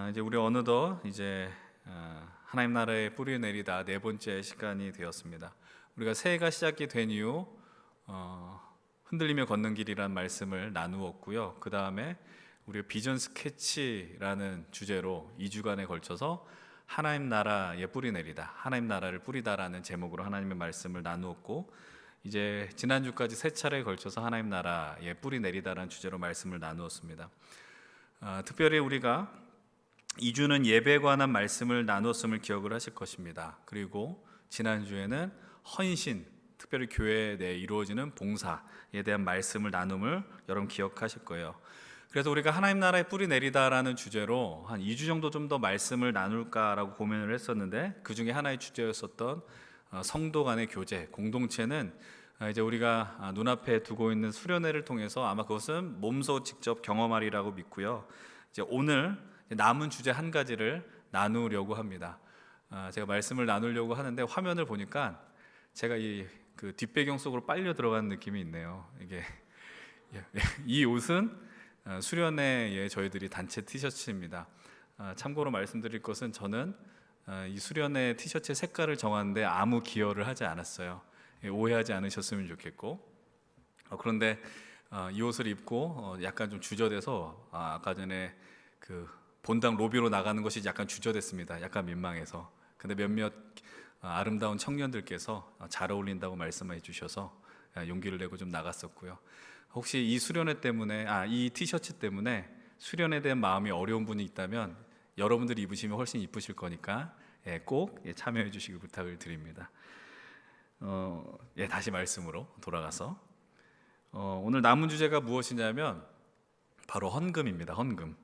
이제 우리 어느덧 하나님 나라의 뿌리 내리다 네 번째 시간이 되었습니다. 우리가 새해가 시작이 된 이후 흔들리며 걷는 길이란 말씀을 나누었고요. 그 다음에 우리 비전 스케치라는 주제로 2주간에 걸쳐서 하나님 나라의 뿌리 내리다, 하나님 나라를 뿌리다라는 제목으로 하나님의 말씀을 나누었고, 이제 지난주까지 세 차례에 걸쳐서 하나님 나라의 뿌리 내리다라는 주제로 말씀을 나누었습니다. 특별히 우리가 2주는 예배에 관한 말씀을 나누었음을 기억을 하실 것입니다. 그리고 지난주에는 헌신, 특별히 교회 내에 이루어지는 봉사에 대한 말씀을 나눔을 여러분 기억하실 거예요. 그래서 우리가 하나님 나라의 뿌리 내리다라는 주제로 한 2주 정도 좀 더 말씀을 나눌까라고 고민을 했었는데, 그 중에 하나의 주제였었던 성도 간의 교제, 공동체는 이제 우리가 눈앞에 두고 있는 수련회를 통해서 아마 그것은 몸소 직접 경험하리라고 믿고요. 이제 오늘 남은 주제 한 가지를 나누려고 합니다. 제가 말씀을 나누려고 하는데 화면을 보니까 제가 그 뒷배경 속으로 빨려 들어가는 느낌이 있네요. 이 옷은 수련회에 저희들이 단체 티셔츠입니다. 참고로 말씀드릴 것은 저는 이 수련회 티셔츠 색깔을 정하는데 아무 기여를 하지 않았어요. 오해하지 않으셨으면 좋겠고, 그런데 이 옷을 입고 약간 좀 주저돼서 아까 전에 그 본당 로비로 나가는 것이 약간 주저됐습니다. 약간 민망해서. 근데 몇몇 아름다운 청년들께서 잘 어울린다고 말씀해 주셔서 용기를 내고 좀 나갔었고요. 혹시 이 수련회 때문에, 이 티셔츠 때문에 수련회에 대한 마음이 어려운 분이 있다면 여러분들이 입으시면 훨씬 이쁘실 거니까 꼭 참여해 주시길 부탁을 드립니다. 다시 말씀으로 돌아가서 오늘 남은 주제가 무엇이냐면 바로 헌금입니다. 헌금.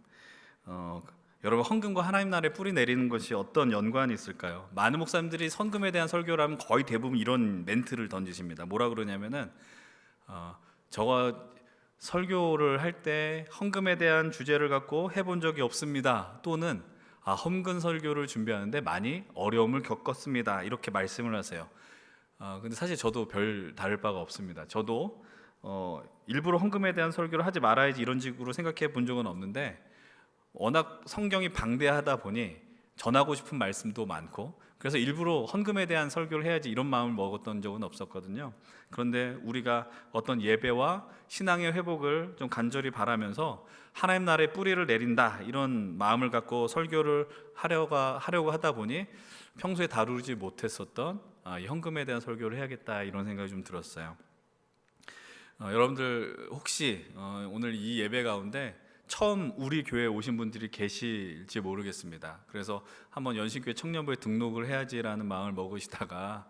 여러분, 헌금과 하나님 나라에 뿌리 내리는 것이 어떤 연관이 있을까요? 많은 목사님들이 헌금에 대한 설교를 하면 거의 대부분 이런 멘트를 던지십니다. 뭐라 그러냐면은 저가 설교를 할 때 헌금에 대한 주제를 갖고 해본 적이 없습니다, 또는 헌금 설교를 준비하는데 많이 어려움을 겪었습니다, 이렇게 말씀을 하세요. 근데 사실 저도 별 다를 바가 없습니다. 저도 일부러 헌금에 대한 설교를 하지 말아야지 이런 식으로 생각해 본 적은 없는데, 워낙 성경이 방대하다 보니 전하고 싶은 말씀도 많고, 그래서 일부러 헌금에 대한 설교를 해야지 이런 마음을 먹었던 적은 없었거든요. 그런데 우리가 어떤 예배와 신앙의 회복을 좀 간절히 바라면서 하나님 나라의 뿌리를 내린다, 이런 마음을 갖고 설교를 하려고 하다 보니 평소에 다루지 못했었던 이 헌금에 대한 설교를 해야겠다, 이런 생각이 좀 들었어요. 여러분들 혹시 오늘 이 예배 가운데 처음 우리 교회에 오신 분들이 계실지 모르겠습니다. 그래서 한번 연신교회 청년부에 등록을 해야지라는 마음을 먹으시다가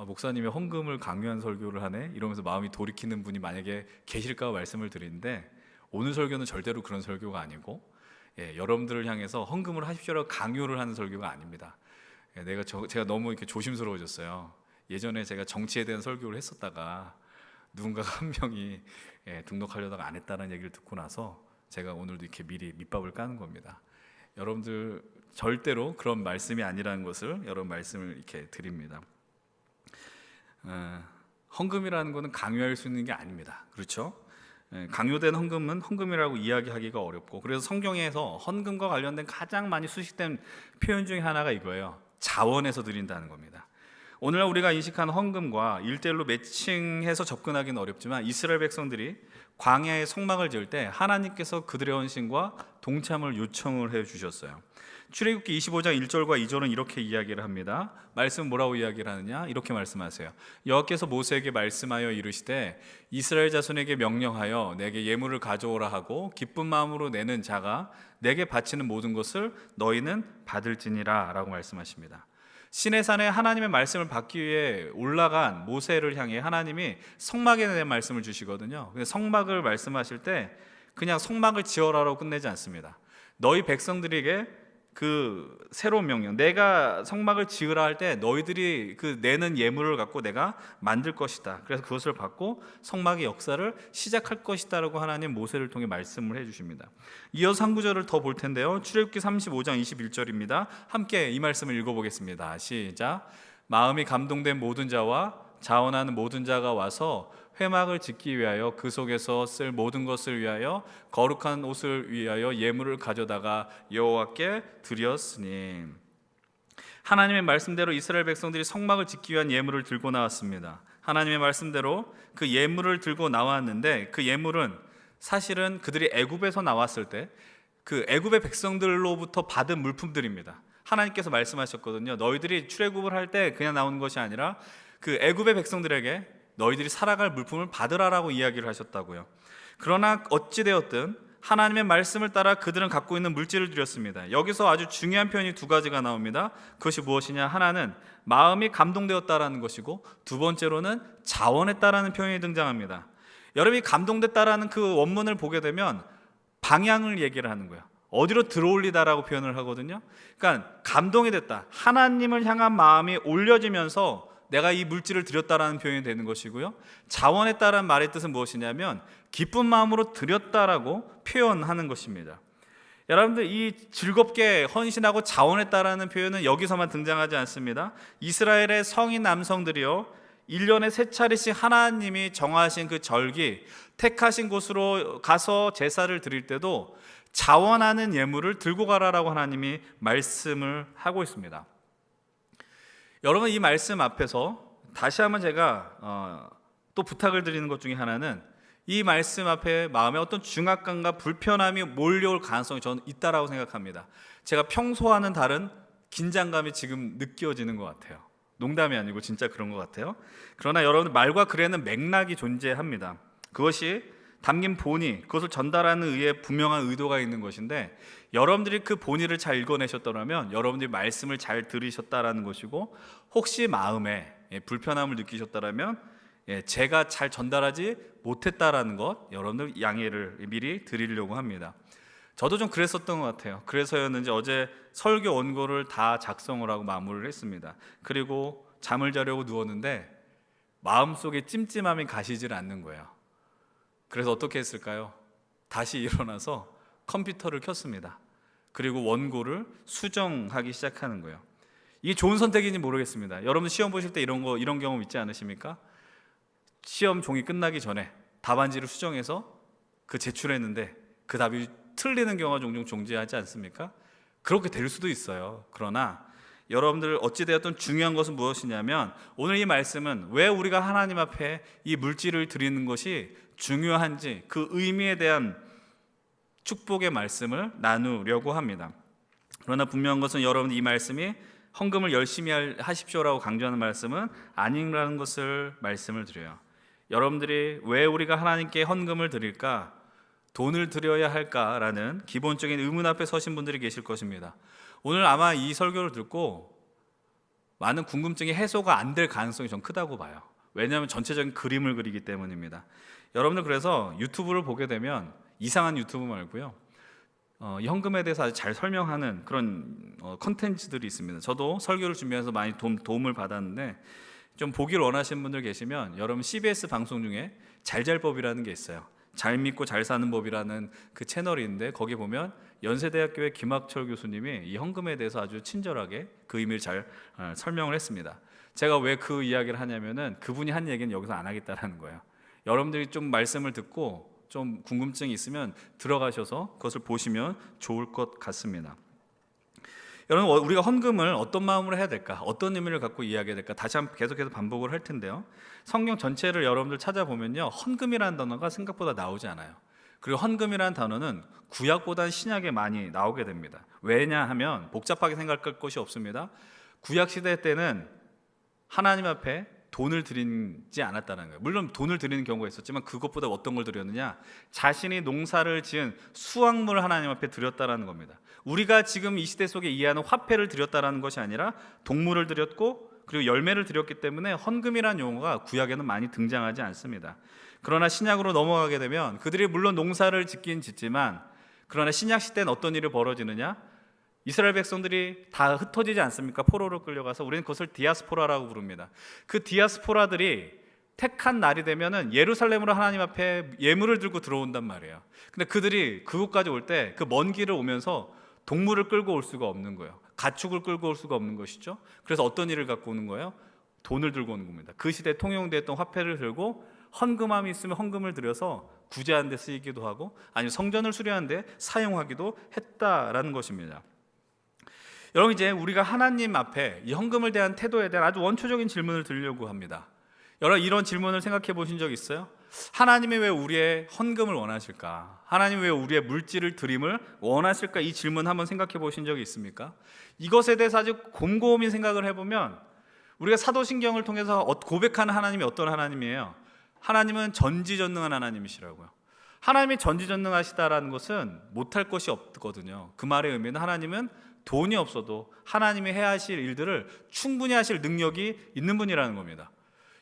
목사님이 헌금을 강요한 설교를 하네, 이러면서 마음이 돌이키는 분이 만약에 계실까 말씀을 드리는데, 오늘 설교는 절대로 그런 설교가 아니고 여러분들을 향해서 헌금을 하십시오라고 강요를 하는 설교가 아닙니다. 제가 너무 이렇게 조심스러워졌어요. 예전에 제가 정치에 대한 설교를 했었다가 누군가가 한 명이 등록하려다가 안 했다는 얘기를 듣고 나서 제가 오늘도 이렇게 미리 밑밥을 까는 겁니다. 여러분들 절대로 그런 말씀이 아니라는 것을 여러분 말씀을 이렇게 드립니다. 헌금이라는 것은 강요할 수 있는 게 아닙니다. 그렇죠? 강요된 헌금은 헌금이라고 이야기하기가 어렵고, 그래서 성경에서 헌금과 관련된 가장 많이 수식된 표현 중에 하나가 이거예요. 자원해서 드린다는 겁니다. 오늘날 우리가 인식한 헌금과 1:1로 매칭해서 접근하기는 어렵지만, 이스라엘 백성들이 광야에 성막을 지을 때 하나님께서 그들의 헌신과 동참을 요청을 해주셨어요. 출애굽기 25장 1절과 2절은 이렇게 이야기를 합니다. 말씀 뭐라고 이야기를 하느냐? 이렇게 말씀하세요. 여호와께서 모세에게 말씀하여 이르시되 이스라엘 자손에게 명령하여 내게 예물을 가져오라 하고 기쁜 마음으로 내는 자가 내게 바치는 모든 것을 너희는 받을지니라 라고 말씀하십니다. 시내산에 하나님의 말씀을 받기 위해 올라간 모세를 향해 하나님이 성막에 대한 말씀을 주시거든요. 성막을 말씀하실 때 그냥 성막을 지어라라고 끝내지 않습니다. 너희 백성들에게 그 새로운 명령, 내가 성막을 지으라 할 때 너희들이 그 내는 예물을 갖고 내가 만들 것이다, 그래서 그것을 받고 성막의 역사를 시작할 것이다 라고 하나님 모세를 통해 말씀을 해주십니다. 이어서 한 구절을 더 볼 텐데요, 출애굽기 35장 21절입니다. 함께 이 말씀을 읽어보겠습니다. 시작. 마음이 감동된 모든 자와 자원하는 모든 자가 와서 회막을 짓기 위하여 그 속에서 쓸 모든 것을 위하여 거룩한 옷을 위하여 예물을 가져다가 여호와께 드렸으니. 하나님의 말씀대로 이스라엘 백성들이 성막을 짓기 위한 예물을 들고 나왔습니다. 하나님의 말씀대로 그 예물을 들고 나왔는데, 그 예물은 사실은 그들이 애굽에서 나왔을 때 그 애굽의 백성들로부터 받은 물품들입니다. 하나님께서 말씀하셨거든요. 너희들이 출애굽을 할 때 그냥 나오는 것이 아니라 그 애굽의 백성들에게 너희들이 살아갈 물품을 받으라라고 이야기를 하셨다고요. 그러나 어찌되었든 하나님의 말씀을 따라 그들은 갖고 있는 물질을 드렸습니다. 여기서 아주 중요한 표현이 두 가지가 나옵니다. 그것이 무엇이냐? 하나는 마음이 감동되었다라는 것이고, 두 번째로는 자원했다라는 표현이 등장합니다. 여러분이 감동됐다라는 그 원문을 보게 되면 방향을 얘기를 하는 거예요. 어디로 들어올리다라고 표현을 하거든요. 그러니까 감동이 됐다, 하나님을 향한 마음이 올려지면서 내가 이 물질을 드렸다라는 표현이 되는 것이고요. 자원했다라는 말의 뜻은 무엇이냐면 기쁜 마음으로 드렸다라고 표현하는 것입니다. 여러분들, 이 즐겁게 헌신하고 자원했다라는 표현은 여기서만 등장하지 않습니다. 이스라엘의 성인 남성들이요, 1년에 3차례씩 하나님이 정하신 그 절기, 택하신 곳으로 가서 제사를 드릴 때도 자원하는 예물을 들고 가라라고 하나님이 말씀을 하고 있습니다. 여러분, 이 말씀 앞에서 다시 한번 제가 또 부탁을 드리는 것 중에 하나는, 이 말씀 앞에 마음에 어떤 중압감과 불편함이 몰려올 가능성이 저는 있다라고 생각합니다. 제가 평소와는 다른 긴장감이 지금 느껴지는 것 같아요. 농담이 아니고 진짜 그런 것 같아요. 그러나 여러분, 말과 글에는 맥락이 존재합니다. 그것이 담긴 본의, 그것을 전달하는 의에 분명한 의도가 있는 것인데, 여러분들이 그 본의를 잘 읽어내셨더라면 여러분들이 말씀을 잘 들으셨다라는 것이고, 혹시 마음에 불편함을 느끼셨다라면 제가 잘 전달하지 못했다라는 것, 여러분들 양해를 미리 드리려고 합니다. 저도 좀 그랬었던 것 같아요. 그래서였는지 어제 설교 원고를 다 작성을 하고 마무리를 했습니다. 그리고 잠을 자려고 누웠는데 마음속에 찜찜함이 가시질 않는 거예요. 그래서 어떻게 했을까요? 다시 일어나서 컴퓨터를 켰습니다. 그리고 원고를 수정하기 시작하는 거예요. 이게 좋은 선택인지 모르겠습니다. 여러분 시험 보실 때 이런 경험 있지 않으십니까? 시험 종이 끝나기 전에 답안지를 수정해서 제출했는데 그 답이 틀리는 경우가 종종 존재하지 않습니까? 그렇게 될 수도 있어요. 그러나 여러분들, 어찌되었든 중요한 것은 무엇이냐면, 오늘 이 말씀은 왜 우리가 하나님 앞에 이 물질을 드리는 것이 중요한지, 그 의미에 대한 축복의 말씀을 나누려고 합니다. 그러나 분명한 것은 여러분, 이 말씀이 헌금을 열심히 하십시오라고 강조하는 말씀은 아니라는 것을 말씀을 드려요. 여러분들이 왜 우리가 하나님께 헌금을 드릴까, 돈을 드려야 할까라는 기본적인 의문 앞에 서신 분들이 계실 것입니다. 오늘 아마 이 설교를 듣고 많은 궁금증이 해소가 안 될 가능성이 좀 크다고 봐요. 왜냐하면 전체적인 그림을 그리기 때문입니다. 여러분들, 그래서 유튜브를 보게 되면 이상한 유튜브 말고요, 현금에 대해서 아주 잘 설명하는 그런 컨텐츠들이 있습니다. 저도 설교를 준비해서 많이 도움을 받았는데, 좀 보기를 원하시는 분들 계시면 여러분 CBS 방송 중에 잘잘법이라는 게 있어요. 잘 믿고 잘 사는 법이라는 그 채널이 있는데, 거기 보면 연세대학교의 김학철 교수님이 이 헌금에 대해서 아주 친절하게 그 의미를 잘 설명을 했습니다. 제가 왜 그 이야기를 하냐면은 그분이 한 얘기는 여기서 안 하겠다라는 거예요. 여러분들이 좀 말씀을 듣고 좀 궁금증이 있으면 들어가셔서 그것을 보시면 좋을 것 같습니다. 여러분, 우리가 헌금을 어떤 마음으로 해야 될까, 어떤 의미를 갖고 이야기해야 될까, 다시 한번 계속해서 반복을 할 텐데요, 성경 전체를 여러분들 찾아보면요, 헌금이라는 단어가 생각보다 나오지 않아요. 그리고 헌금이라는 단어는 구약보다는 신약에 많이 나오게 됩니다. 왜냐하면 복잡하게 생각할 것이 없습니다. 구약 시대 때는 하나님 앞에 돈을 드리지 않았다는 거예요. 물론 돈을 드리는 경우가 있었지만 그것보다 어떤 걸 드렸느냐, 자신이 농사를 지은 수확물을 하나님 앞에 드렸다라는 겁니다. 우리가 지금 이 시대 속에 이해하는 화폐를 드렸다라는 것이 아니라 동물을 드렸고, 그리고 열매를 드렸기 때문에 헌금이라는 용어가 구약에는 많이 등장하지 않습니다. 그러나 신약으로 넘어가게 되면 그들이 물론 농사를 짓긴 짓지만, 그러나 신약 시대는 어떤 일이 벌어지느냐, 이스라엘 백성들이 다 흩어지지 않습니까? 포로로 끌려가서. 우리는 그것을 디아스포라라고 부릅니다. 그 디아스포라들이 택한 날이 되면은 예루살렘으로 하나님 앞에 예물을 들고 들어온단 말이에요. 근데 그들이 그곳까지 올 때 그 먼 길을 오면서 동물을 끌고 올 수가 없는 거예요. 가축을 끌고 올 수가 없는 것이죠. 그래서 어떤 일을 갖고 오는 거예요? 돈을 들고 오는 겁니다. 그 시대에 통용되었던 화폐를 들고 헌금함이 있으면 헌금을 들여서 구제하는 데 쓰이기도 하고 아니면 성전을 수리하는 데 사용하기도 했다라는 것입니다. 여러분, 이제 우리가 하나님 앞에 이 헌금을 대한 태도에 대한 아주 원초적인 질문을 드리려고 합니다. 여러분, 이런 질문을 생각해 보신 적 있어요? 하나님이 왜 우리의 헌금을 원하실까? 하나님이 왜 우리의 물질을 드림을 원하실까? 이 질문 한번 생각해 보신 적이 있습니까? 이것에 대해서 아주 곰곰이 생각을 해보면 우리가 사도신경을 통해서 고백하는 하나님이 어떤 하나님이에요? 하나님은 전지전능한 하나님이시라고요. 하나님이 전지전능하시다라는 것은 못할 것이 없거든요. 그 말의 의미는 하나님은 돈이 없어도 하나님이 해야 하실 일들을 충분히 하실 능력이 있는 분이라는 겁니다.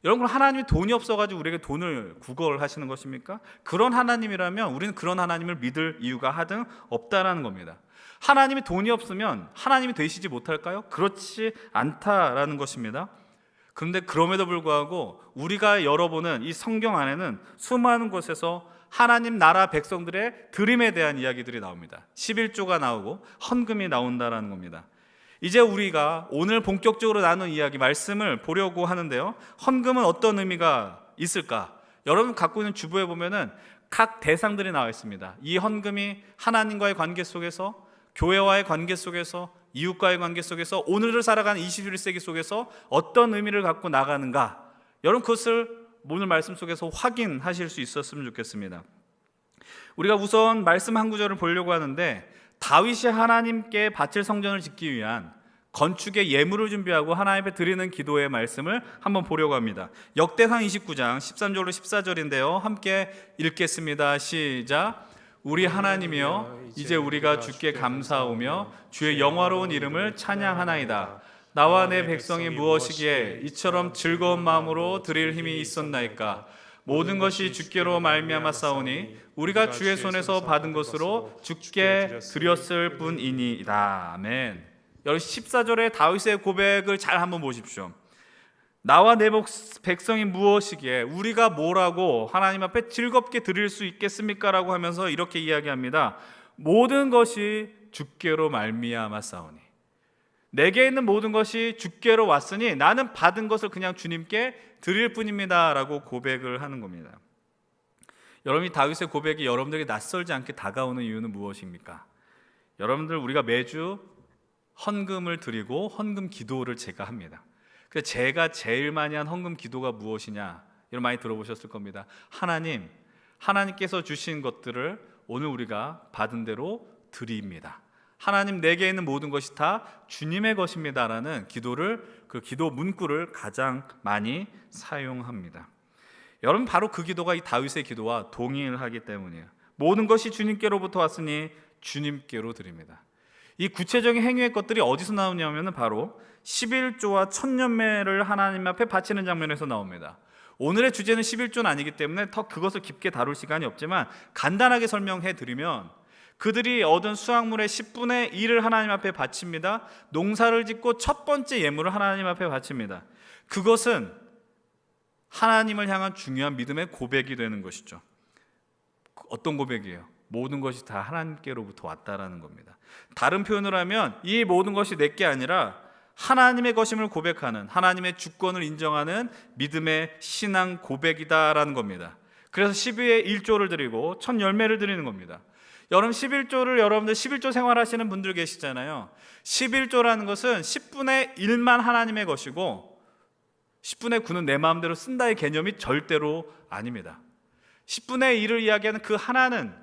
여러분, 하나님이 돈이 없어가지고 우리에게 돈을 구걸하시는 것입니까? 그런 하나님이라면 우리는 그런 하나님을 믿을 이유가 하등 없다라는 겁니다. 하나님이 돈이 없으면 하나님이 되시지 못할까요? 그렇지 않다라는 것입니다. 그런데 그럼에도 불구하고 우리가 열어보는 이 성경 안에는 수많은 곳에서 하나님 나라 백성들의 드림에 대한 이야기들이 나옵니다. 11조가 나오고 헌금이 나온다라는 겁니다. 이제 우리가 오늘 본격적으로 나눈 이야기 말씀을 보려고 하는데요, 헌금은 어떤 의미가 있을까? 여러분 갖고 있는 주보에 보면은 각 대상들이 나와 있습니다. 이 헌금이 하나님과의 관계 속에서, 교회와의 관계 속에서, 이웃과의 관계 속에서, 오늘을 살아가는 21세기 속에서 어떤 의미를 갖고 나가는가, 여러분 그것을 오늘 말씀 속에서 확인하실 수 있었으면 좋겠습니다. 우리가 우선 말씀 한 구절을 보려고 하는데, 다윗이 하나님께 바칠 성전을 짓기 위한 건축의 예물을 준비하고 하나님 앞에 드리는 기도의 말씀을 한번 보려고 합니다. 역대상 29장 13절로 14절인데요, 함께 읽겠습니다. 시작. 우리 하나님이여, 이제 우리가 주께 감사하오며 주의 영화로운 이름을 찬양하나이다. 나와 내 백성이 무엇이기에 이처럼 즐거운 마음으로 드릴 힘이 있었나이까? 모든 것이 주께로 말미암아 싸우니 우리가 주의 손에서 받은 것으로 주께 드렸을 뿐이니이다. 아멘. 여러분, 14절의 다윗의 고백을 잘 한번 보십시오. 나와 내 백성이 무엇이기에 우리가 뭐라고 하나님 앞에 즐겁게 드릴 수 있겠습니까? 라고 하면서 이렇게 이야기합니다. 모든 것이 주께로 말미암아 싸우니, 내게 있는 모든 것이 주께로 왔으니 나는 받은 것을 그냥 주님께 드릴 뿐입니다 라고 고백을 하는 겁니다. 여러분, 이 다윗의 고백이 여러분들에게 낯설지 않게 다가오는 이유는 무엇입니까? 여러분들, 우리가 매주 헌금을 드리고 헌금 기도를 제가 합니다. 그래서 제가 제일 많이 한 헌금 기도가 무엇이냐, 이런 많이 들어보셨을 겁니다. 하나님께서 주신 것들을 오늘 우리가 받은 대로 드립니다. 하나님, 내게 있는 모든 것이 다 주님의 것입니다라는 기도를, 그 기도 문구를 가장 많이 사용합니다. 여러분, 바로 그 기도가 이 다윗의 기도와 동일하기 때문이에요. 모든 것이 주님께로부터 왔으니 주님께로 드립니다. 이 구체적인 행위의 것들이 어디서 나오냐면 바로 11조와 천년매를 하나님 앞에 바치는 장면에서 나옵니다. 오늘의 주제는 11조는 아니기 때문에 더 그것을 깊게 다룰 시간이 없지만 간단하게 설명해 드리면, 그들이 얻은 수확물의 10분의 1을 하나님 앞에 바칩니다. 농사를 짓고 첫 번째 예물을 하나님 앞에 바칩니다. 그것은 하나님을 향한 중요한 믿음의 고백이 되는 것이죠. 어떤 고백이에요? 모든 것이 다 하나님께로부터 왔다라는 겁니다. 다른 표현을 하면 이 모든 것이 내게 아니라 하나님의 것임을 고백하는, 하나님의 주권을 인정하는 믿음의 신앙 고백이다라는 겁니다. 그래서 12의 1조를 드리고 첫 열매를 드리는 겁니다. 여러분, 11조를 여러분들 11조 생활하시는 분들 계시잖아요. 11조라는 것은 10분의 1만 하나님의 것이고 10분의 9는 내 마음대로 쓴다의 개념이 절대로 아닙니다. 10분의 1을 이야기하는 그 하나는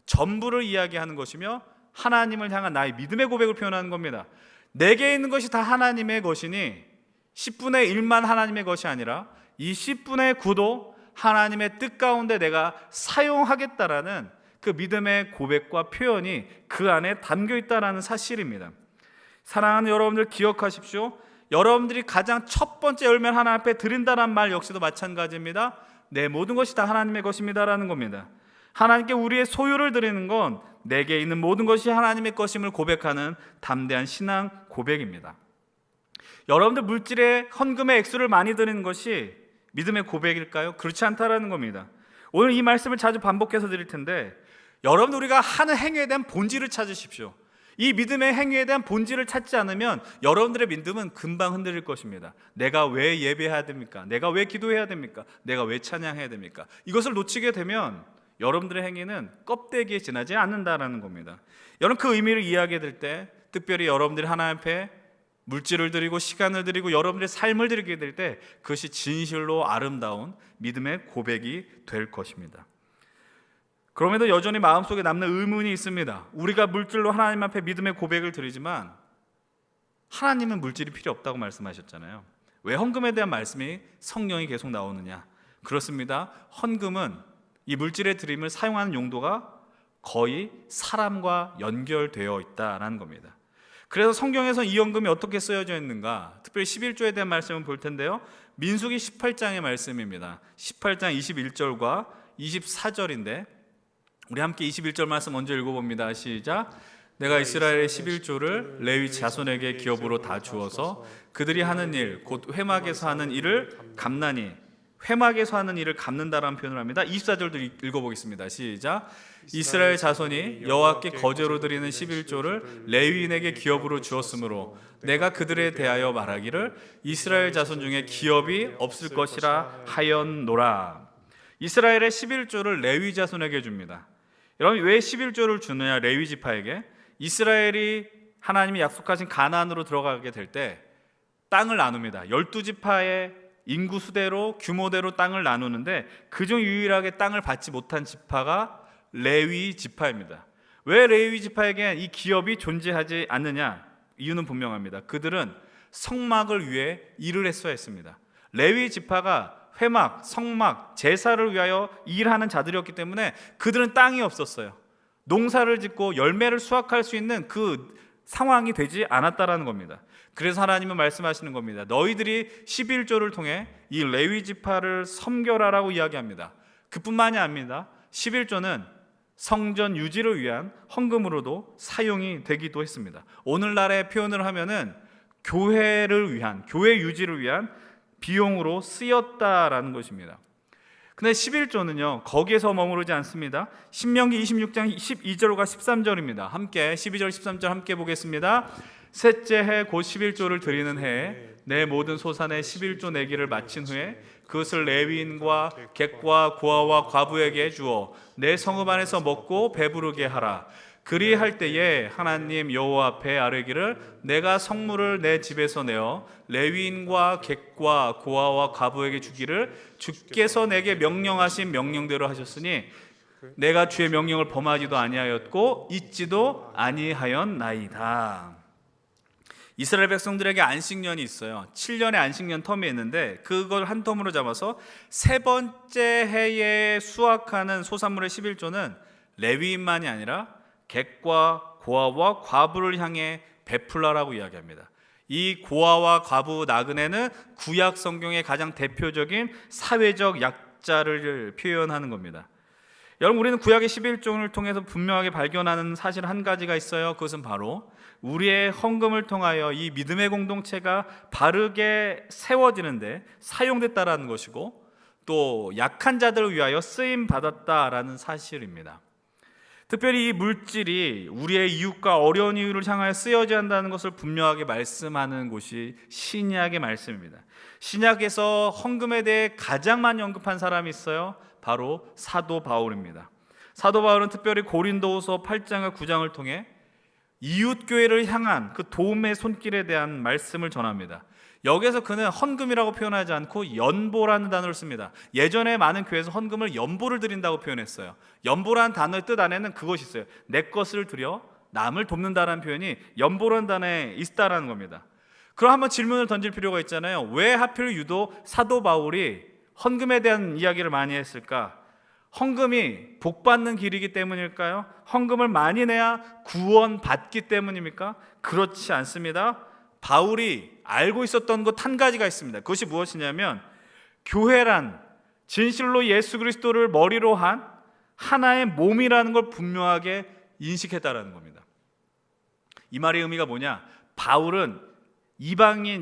전부를 이야기하는 것이며 하나님을 향한 나의 믿음의 고백을 표현하는 겁니다. 내게 있는 것이 다 하나님의 것이니 10분의 1만 하나님의 것이 아니라 이 10분의 9도 하나님의 뜻 가운데 내가 사용하겠다라는 그 믿음의 고백과 표현이 그 안에 담겨 있다는 사실입니다. 사랑하는 여러분들, 기억하십시오. 여러분들이 가장 첫 번째 열매를 하나님 앞에 드린다는 말 역시도 마찬가지입니다. 내 모든 것이 다 하나님의 것입니다라는 겁니다. 하나님께 우리의 소유를 드리는 건 내게 있는 모든 것이 하나님의 것임을 고백하는 담대한 신앙 고백입니다. 여러분들, 물질의 헌금의 액수를 많이 드리는 것이 믿음의 고백일까요? 그렇지 않다라는 겁니다. 오늘 이 말씀을 자주 반복해서 드릴 텐데, 여러분들, 우리가 하는 행위에 대한 본질을 찾으십시오. 이 믿음의 행위에 대한 본질을 찾지 않으면 여러분들의 믿음은 금방 흔들릴 것입니다. 내가 왜 예배해야 됩니까? 내가 왜 기도해야 됩니까? 내가 왜 찬양해야 됩니까? 이것을 놓치게 되면 여러분들의 행위는 껍데기에 지나지 않는다라는 겁니다. 여러분, 그 의미를 이해하게 될 때, 특별히 여러분들이 하나님 앞에 물질을 드리고 시간을 드리고 여러분들의 삶을 드리게 될 때 그것이 진실로 아름다운 믿음의 고백이 될 것입니다. 그럼에도 여전히 마음속에 남는 의문이 있습니다. 우리가 물질로 하나님 앞에 믿음의 고백을 드리지만 하나님은 물질이 필요 없다고 말씀하셨잖아요. 왜 헌금에 대한 말씀이 성령이 계속 나오느냐? 그렇습니다. 헌금은 이 물질의 드림을 사용하는 용도가 거의 사람과 연결되어 있다라는 겁니다. 그래서 성경에서 이 헌금이 어떻게 쓰여져 있는가? 특별히 11조에 대한 말씀을 볼 텐데요. 민수기 18장의 말씀입니다. 18장 21절과 24절인데 우리 함께 21절 말씀 먼저 읽어봅니다. 시작. 내가 이스라엘의 11조를 레위 자손에게 기업으로 다 주어서 그들이 하는 일, 곧 회막에서 하는 일을 갚나니, 회막에서 하는 일을 갚는다라는 표현을 합니다. 24절도 읽어보겠습니다. 시작. 이스라엘 자손이 여호와께 거제로 드리는 11조를 레위인에게 기업으로 주었으므로 내가 그들에 대하여 말하기를 이스라엘 자손 중에 기업이 없을 것이라 하였노라. 이스라엘의 11조를 레위 자손에게 줍니다. 여러분, 왜 11조를 주느냐? 레위 지파에게 이스라엘이 하나님이 약속하신 가나안으로 들어가게 될 때 땅을 나눕니다. 12지파의 인구 수대로 규모대로 땅을 나누는데 그중 유일하게 땅을 받지 못한 지파가 레위 지파입니다. 왜 레위 지파에게 이 기업이 존재하지 않느냐? 이유는 분명합니다. 그들은 성막을 위해 일을 했어야 했습니다. 레위 지파가 회막, 성막, 제사를 위하여 일하는 자들이었기 때문에 그들은 땅이 없었어요. 농사를 짓고 열매를 수확할 수 있는 그 상황이 되지 않았다라는 겁니다. 그래서 하나님은 말씀하시는 겁니다. 너희들이 11조를 통해 이 레위 지파를 섬겨라라고 이야기합니다. 그뿐만이 아닙니다. 11조는 성전 유지를 위한 헌금으로도 사용이 되기도 했습니다. 오늘날의 표현을 하면은 교회를 위한, 교회 유지를 위한 비용으로 쓰였다라는 것입니다. 근데 11조는요 거기에서 머무르지 않습니다. 신명기 26장 12절과 13절입니다. 함께 12절 13절 함께 보겠습니다. 셋째 해 곧 11조를 드리는 해에 내 모든 소산의 11조 내기를 마친 후에 그것을 레위인과 객과 고아와 과부에게 주어 내 성읍 안에서 먹고 배부르게 하라. 그리할 때에 하나님 여호와 앞에 아뢰기를 내가 성물을 내 집에서 내어 레위인과 객과 고아와 과부에게 주기를 주께서 내게 명령하신 명령대로 하셨으니 내가 주의 명령을 범하지도 아니하였고 잊지도 아니하였나이다. 이스라엘 백성들에게 안식년이 있어요. 7년의 안식년 텀이 있는데 그걸 한 텀으로 잡아서 세 번째 해에 수확하는 소산물의 11조는 레위인만이 아니라 객과 고아와 과부를 향해 베풀라라고 이야기합니다. 이 고아와 과부 나그네는 구약 성경의 가장 대표적인 사회적 약자를 표현하는 겁니다. 여러분, 우리는 구약의 11조를 통해서 분명하게 발견하는 사실 한 가지가 있어요. 그것은 바로 우리의 헌금을 통하여 이 믿음의 공동체가 바르게 세워지는데 사용됐다라는 것이고 또 약한 자들을 위하여 쓰임 받았다라는 사실입니다. 특별히 이 물질이 우리의 이웃과 어려운 이웃을 향하여 쓰여져야 한다는 것을 분명하게 말씀하는 곳이 신약의 말씀입니다. 신약에서 헌금에 대해 가장 많이 언급한 사람이 있어요. 바로 사도 바울입니다. 사도 바울은 특별히 고린도후서 8장과 9장을 통해 이웃교회를 향한 그 도움의 손길에 대한 말씀을 전합니다. 여기서 그는 헌금이라고 표현하지 않고 연보라는 단어를 씁니다. 예전에 많은 교회에서 헌금을 연보를 드린다고 표현했어요. 연보라는 단어의 뜻 안에는 그것이 있어요. 내 것을 드려 남을 돕는다라는 표현이 연보라는 단어에 있다라는 겁니다. 그럼 한번 질문을 던질 필요가 있잖아요. 왜 하필 유독 사도 바울이 헌금에 대한 이야기를 많이 했을까? 헌금이 복받는 길이기 때문일까요? 헌금을 많이 내야 구원받기 때문입니까? 그렇지 않습니다. 바울이 알고 있었던 것 한 가지가 있습니다. 그것이 무엇이냐면 교회란 진실로 예수 그리스도를 머리로 한 하나의 몸이라는 걸 분명하게 인식했다라는 겁니다. 이 말의 의미가 뭐냐? 바울은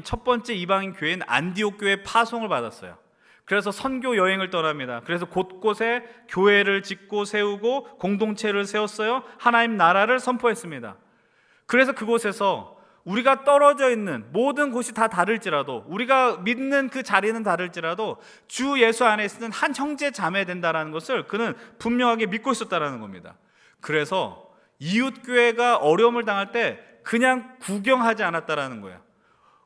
첫 번째 이방인 교회인 안디옥 교회에 파송을 받았어요. 그래서 선교 여행을 떠납니다. 그래서 곳곳에 교회를 짓고 세우고 공동체를 세웠어요. 하나님 나라를 선포했습니다. 그래서 그곳에서 우리가 떨어져 있는 모든 곳이 다 다를지라도, 우리가 믿는 그 자리는 다를지라도 주 예수 안에 있는 한 형제 자매 된다라는 것을 그는 분명하게 믿고 있었다라는 겁니다. 그래서 이웃교회가 어려움을 당할 때 그냥 구경하지 않았다라는 거예요.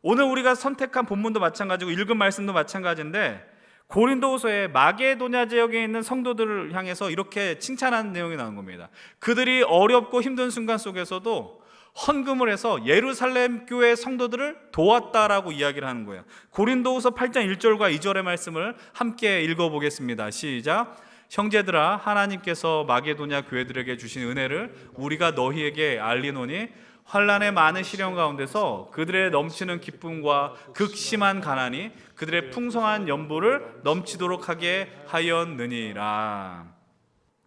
오늘 우리가 선택한 본문도 마찬가지고 읽은 말씀도 마찬가지인데, 고린도후서에 마게도냐 지역에 있는 성도들을 향해서 이렇게 칭찬하는 내용이 나온 겁니다. 그들이 어렵고 힘든 순간 속에서도 헌금을 해서 예루살렘 교회 성도들을 도왔다라고 이야기를 하는 거예요. 고린도후서 8장 1절과 2절의 말씀을 함께 읽어보겠습니다. 시작. 형제들아, 하나님께서 마게도냐 교회들에게 주신 은혜를 우리가 너희에게 알리노니 환난의 많은 시련 가운데서 그들의 넘치는 기쁨과 극심한 가난이 그들의 풍성한 연보를 넘치도록 하게 하였느니라.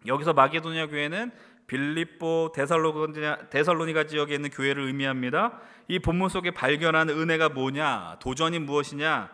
여기서 마게도냐 교회는 빌립보, 데살로니가 지역에 있는 교회를 의미합니다. 이 본문 속에 발견한 은혜가 뭐냐? 도전이 무엇이냐?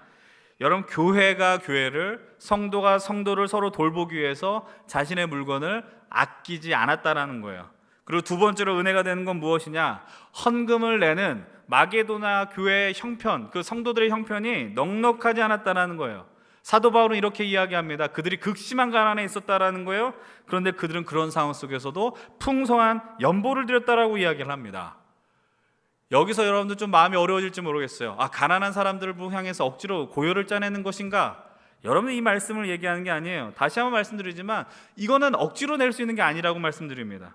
여러분, 교회가 교회를, 성도가 성도를 서로 돌보기 위해서 자신의 물건을 아끼지 않았다라는 거예요. 그리고 두 번째로 은혜가 되는 건 무엇이냐? 헌금을 내는 마게도나 교회의 형편, 그 성도들의 형편이 넉넉하지 않았다라는 거예요. 사도 바울은 이렇게 이야기합니다. 그들이 극심한 가난에 있었다라는 거예요. 그런데 그들은 그런 상황 속에서도 풍성한 연보를 드렸다라고 이야기를 합니다. 여기서 여러분들 좀 마음이 어려워질지 모르겠어요. 가난한 사람들을 향해서 억지로 고요를 짜내는 것인가? 여러분, 이 말씀을 얘기하는 게 아니에요. 다시 한번 말씀드리지만 이거는 억지로 낼 수 있는 게 아니라고 말씀드립니다.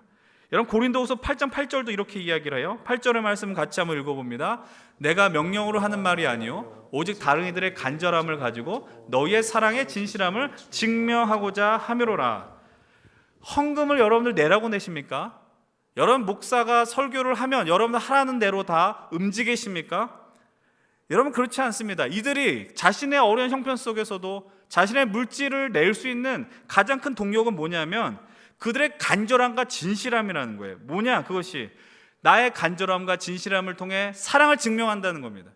여러분, 고린도후서 8장 8절도 이렇게 이야기를 해요. 8절의 말씀 같이 한번 읽어봅니다. 내가 명령으로 하는 말이 아니요 오직 다른 이들의 간절함을 가지고 너희의 사랑의 진실함을 증명하고자 함이로라. 헌금을 여러분들 내라고 내십니까? 여러분, 목사가 설교를 하면 여러분들 하라는 대로 다 움직이십니까? 여러분, 그렇지 않습니다. 이들이 자신의 어려운 형편 속에서도 자신의 물질을 낼 수 있는 가장 큰 동력은 뭐냐면 그들의 간절함과 진실함이라는 거예요. 뭐냐? 그것이 나의 간절함과 진실함을 통해 사랑을 증명한다는 겁니다.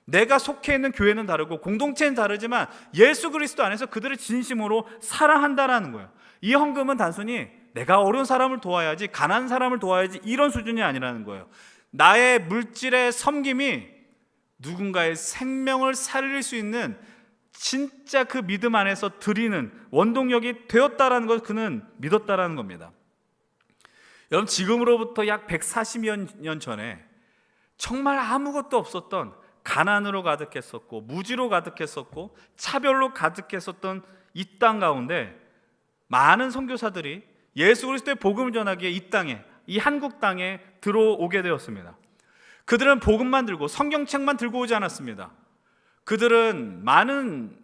내가 속해 있는 교회는 다르고 공동체는 다르지만 예수 그리스도 안에서 그들을 진심으로 사랑한다라는 거예요. 이 헌금은 단순히 내가 어려운 사람을 도와야지, 가난한 사람을 도와야지, 이런 수준이 아니라는 거예요. 나의 물질의 섬김이 누군가의 생명을 살릴 수 있는 진짜 그 믿음 안에서 드리는 원동력이 되었다라는 걸 그는 믿었다라는 겁니다. 여러분, 지금으로부터 약 140여 년 전에 정말 아무것도 없었던, 가난으로 가득했었고 무지로 가득했었고 차별로 가득했었던 이 땅 가운데 많은 선교사들이 예수 그리스도의 복음을 전하기에 이 땅에, 이 한국 땅에 들어오게 되었습니다. 그들은 복음만 들고 성경책만 들고 오지 않았습니다. 그들은 많은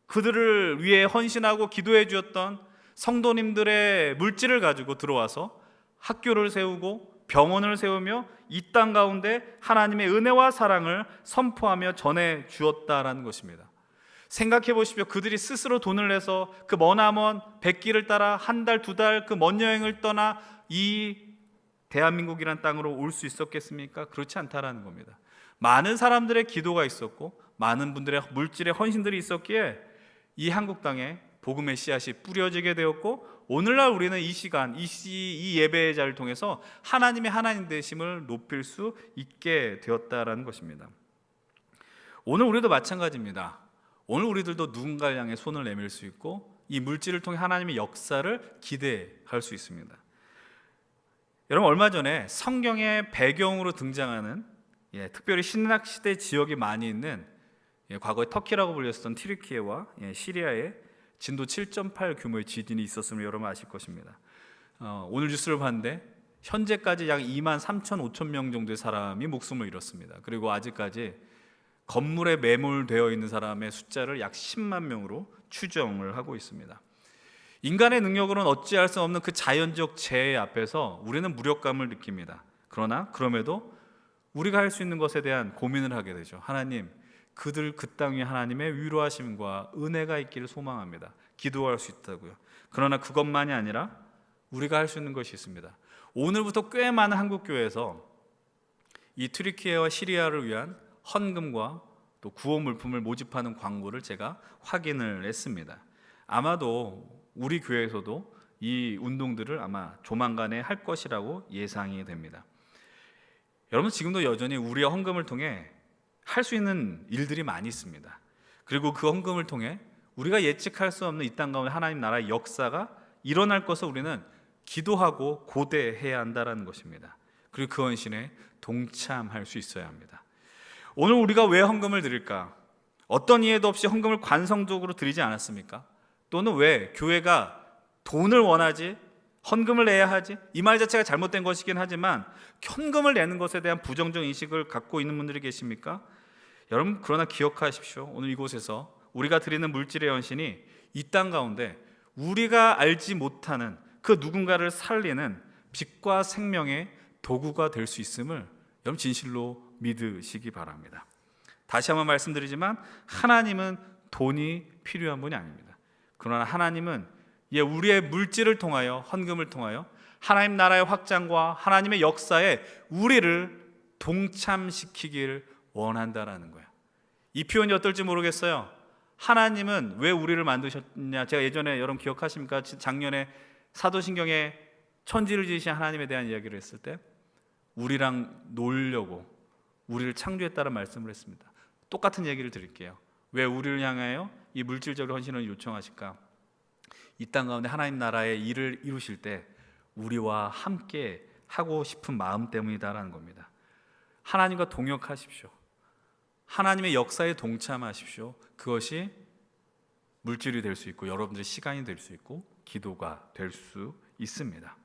그들을 위해 헌신하고 기도해 주었던 성도님들의 물질을 가지고 들어와서 학교를 세우고 병원을 세우며 이 땅 가운데 하나님의 은혜와 사랑을 선포하며 전해 주었다라는 것입니다. 생각해 보십시오. 그들이 스스로 돈을 내서 그 머나먼 백길을 따라 한 달, 두 달 그 먼 여행을 떠나 이 대한민국이란 땅으로 올 수 있었겠습니까? 그렇지 않다라는 겁니다. 많은 사람들의 기도가 있었고 많은 분들의 물질의 헌신들이 있었기에 이 한국 땅에 복음의 씨앗이 뿌려지게 되었고, 오늘날 우리는 이 시간, 이 예배의 자리를 통해서 하나님의 하나님 되심을 높일 수 있게 되었다라는 것입니다. 오늘 우리도 마찬가지입니다. 오늘 우리들도 누군가를 향해 손을 내밀 수 있고 이 물질을 통해 하나님의 역사를 기대할 수 있습니다. 여러분, 얼마 전에 성경의 배경으로 등장하는, 특별히 신약시대 지역이 많이 있는, 과거에 터키라고 불렸던 튀르키예와 시리아에 진도 7.8 규모의 지진이 있었음을 여러분 아실 것입니다. 오늘 뉴스를 봤는데 현재까지 약 2만 3천 명 정도의 사람이 목숨을 잃었습니다. 그리고 아직까지 건물에 매몰되어 있는 사람의 숫자를 약 10만 명으로 추정을 하고 있습니다. 인간의 능력으로는 어찌할 수 없는 그 자연적 재해 앞에서 우리는 무력감을 느낍니다. 그럼에도 우리가 할 수 있는 것에 대한 고민을 하게 되죠. 하나님, 그들 그 땅 위에 하나님의 위로하심과 은혜가 있기를 소망합니다. 기도할 수 있다고요. 그러나 그것만이 아니라 우리가 할 수 있는 것이 있습니다. 오늘부터 꽤 많은 한국교회에서 이 튀르키예와 시리아를 위한 헌금과 또 구호 물품을 모집하는 광고를 제가 확인을 했습니다. 아마도 우리 교회에서도 이 운동들을 아마 조만간에 할 것이라고 예상이 됩니다. 여러분 지금도 여전히 우리의 헌금을 통해 할 수 있는 일들이 많이 있습니다. 그리고 그 헌금을 통해 우리가 예측할 수 없는 이 땅 가운데 하나님 나라의 역사가 일어날 것을 우리는 기도하고 고대해야 한다는 것입니다. 그리고 그 헌신에 동참할 수 있어야 합니다. 오늘 우리가 왜 헌금을 드릴까? 어떤 이해도 없이 헌금을 관성적으로 드리지 않았습니까? 또는 왜 교회가 돈을 원하지? 헌금을 내야 하지? 이 말 자체가 잘못된 것이긴 하지만 현금을 내는 것에 대한 부정적 인식을 갖고 있는 분들이 계십니까? 여러분 그러나 기억하십시오. 오늘 이곳에서 우리가 드리는 물질의 헌신이 이 땅 가운데 우리가 알지 못하는 그 누군가를 살리는 빛과 생명의 도구가 될 수 있음을 여러분 진실로 믿으시기 바랍니다. 다시 한번 말씀드리지만 하나님은 돈이 필요한 분이 아닙니다. 그러나 하나님은 우리의 물질을 통하여 헌금을 통하여 하나님 나라의 확장과 하나님의 역사에 우리를 동참시키길 원한다라는 거예요. 이 표현이 어떨지 모르겠어요. 하나님은 왜 우리를 만드셨냐? 제가 예전에 여러분 기억하십니까? 작년에 사도신경에 천지를 지으신 하나님에 대한 이야기를 했을 때 우리랑 놀려고 우리를 창조했다는 말씀을 했습니다. 똑같은 얘기를 드릴게요. 왜 우리를 향하여 이 물질적인 헌신을 요청하실까? 이 땅 가운데 하나님 나라의 일을 이루실 때 우리와 함께 하고 싶은 마음 때문이다라는 겁니다. 하나님과 동역하십시오. 하나님의 역사에 동참하십시오. 그것이 물질이 될 수 있고 여러분들의 시간이 될 수 있고 기도가 될 수 있습니다.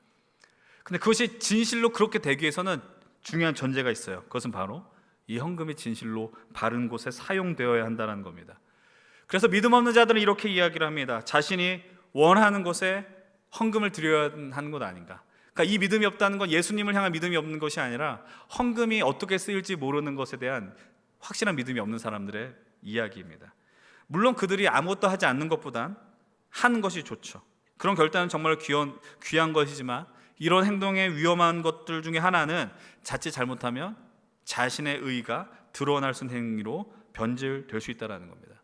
근데 그것이 진실로 그렇게 되기 위해서는 중요한 전제가 있어요. 그것은 바로 이 헌금이 진실로 바른 곳에 사용되어야 한다는 겁니다. 그래서 믿음 없는 자들은 이렇게 이야기를 합니다. 자신이 원하는 곳에 헌금을 드려야 하는 것 아닌가. 그러니까 이 믿음이 없다는 건 예수님을 향한 믿음이 없는 것이 아니라 헌금이 어떻게 쓰일지 모르는 것에 대한 확실한 믿음이 없는 사람들의 이야기입니다. 물론 그들이 아무것도 하지 않는 것보단 하는 것이 좋죠. 그런 결단은 정말 귀한 것이지만 이런 행동의 위험한 것들 중에 하나는 자칫 잘못하면 자신의 의의가 드러날 수 있는 행위로 변질될 수 있다는 겁니다.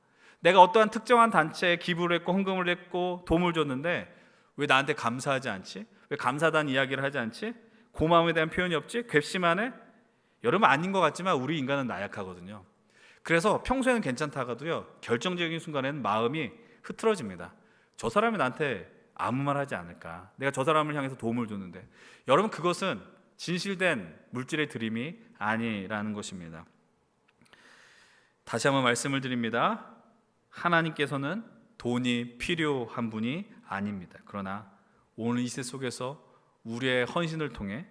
내가 어떠한 특정한 단체에 기부를 했고 헌금을 했고 도움을 줬는데 왜 나한테 감사하지 않지? 왜 감사하다는 이야기를 하지 않지? 고마움에 대한 표현이 없지? 괘씸하네? 여러분 아닌 것 같지만 우리 인간은 나약하거든요. 그래서 평소에는 괜찮다가도요 결정적인 순간에는 마음이 흐트러집니다. 저 사람이 나한테 아무 말 하지 않을까? 내가 저 사람을 향해서 도움을 줬는데 여러분 그것은 진실된 물질의 드림이 아니라는 것입니다. 다시 한번 말씀을 드립니다. 하나님께서는 돈이 필요한 분이 아닙니다. 그러나 오늘 이 시대 속에서 우리의 헌신을 통해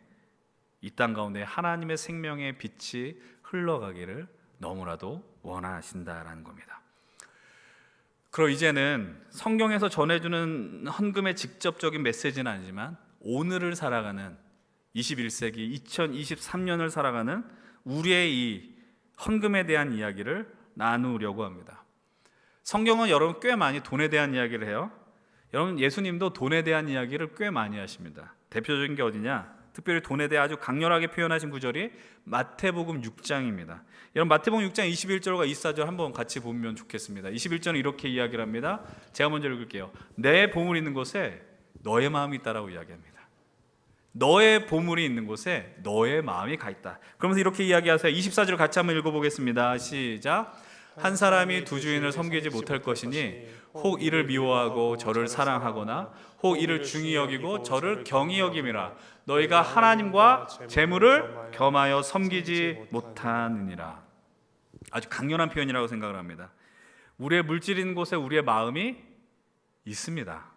이 땅 가운데 하나님의 생명의 빛이 흘러가기를 너무나도 원하신다라는 겁니다. 그럼 이제는 성경에서 전해주는 헌금의 직접적인 메시지는 아니지만 오늘을 살아가는 21세기 2023년을 살아가는 우리의 이 헌금에 대한 이야기를 나누려고 합니다. 성경은 여러분 꽤 많이 돈에 대한 이야기를 해요. 여러분 예수님도 돈에 대한 이야기를 꽤 많이 하십니다. 대표적인 게 어디냐? 특별히 돈에 대해 아주 강렬하게 표현하신 구절이 마태복음 6장입니다. 여러분 마태복음 6장 21절과 24절 한번 같이 보면 좋겠습니다. 21절은 이렇게 이야기를 합니다. 제가 먼저 읽을게요. 내 보물이 있는 곳에 너의 마음이 있다라고 이야기합니다. 너의 보물이 있는 곳에 너의 마음이 가 있다. 그러면서 이렇게 이야기하세요. 24절 같이 한번 읽어보겠습니다. 시작. 한 사람이 두 주인을 섬기지 못할 것이니 혹 이를 미워하고 저를 사랑하거나 혹 이를 중히 여기고 저를 경히 여김이라. 너희가 하나님과 재물을 겸하여 섬기지 못하느니라. 아주 강렬한 표현이라고 생각을 합니다. 우리의 물질 있는 곳에 우리의 마음이 있습니다.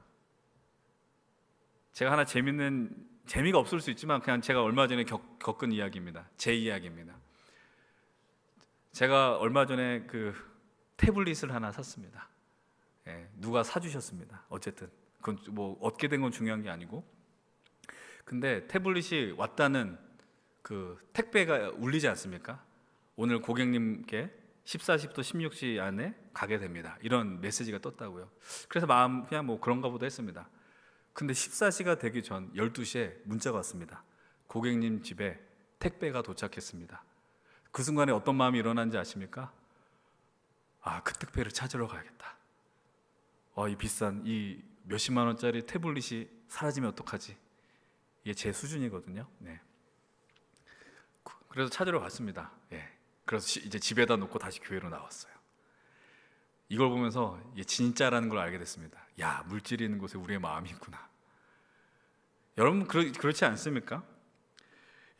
제가 하나 재미가 없을 수 있지만 그냥 제가 얼마 전에 겪은 이야기입니다. 제 이야기입니다. 제가 얼마 전에 그 태블릿을 하나 샀습니다. 누가 사주셨습니다. 어쨌든 그건 뭐 얻게 된 건 중요한 게 아니고, 근데 태블릿이 왔다는 그 택배가 울리지 않습니까? 오늘 고객님께 14시부터 16시 안에 가게 됩니다. 이런 메시지가 떴다고요. 그래서 마음 그냥 뭐 그런가 보다 했습니다. 근데 14시가 되기 전 12시에 문자가 왔습니다. 고객님 집에 택배가 도착했습니다. 그 순간에 어떤 마음이 일어난지 아십니까? 그 택배를 찾으러 가야겠다. 이 비싼 이 몇십만 원짜리 태블릿이 사라지면 어떡하지? 이게 제 수준이거든요. 네. 그래서 찾으러 갔습니다. 그래서 이제 집에다 놓고 다시 교회로 나왔어요. 이걸 보면서 이게 진짜라는 걸 알게 됐습니다. 야, 물질이 있는 곳에 우리의 마음이 있구나. 여러분 그렇지 않습니까?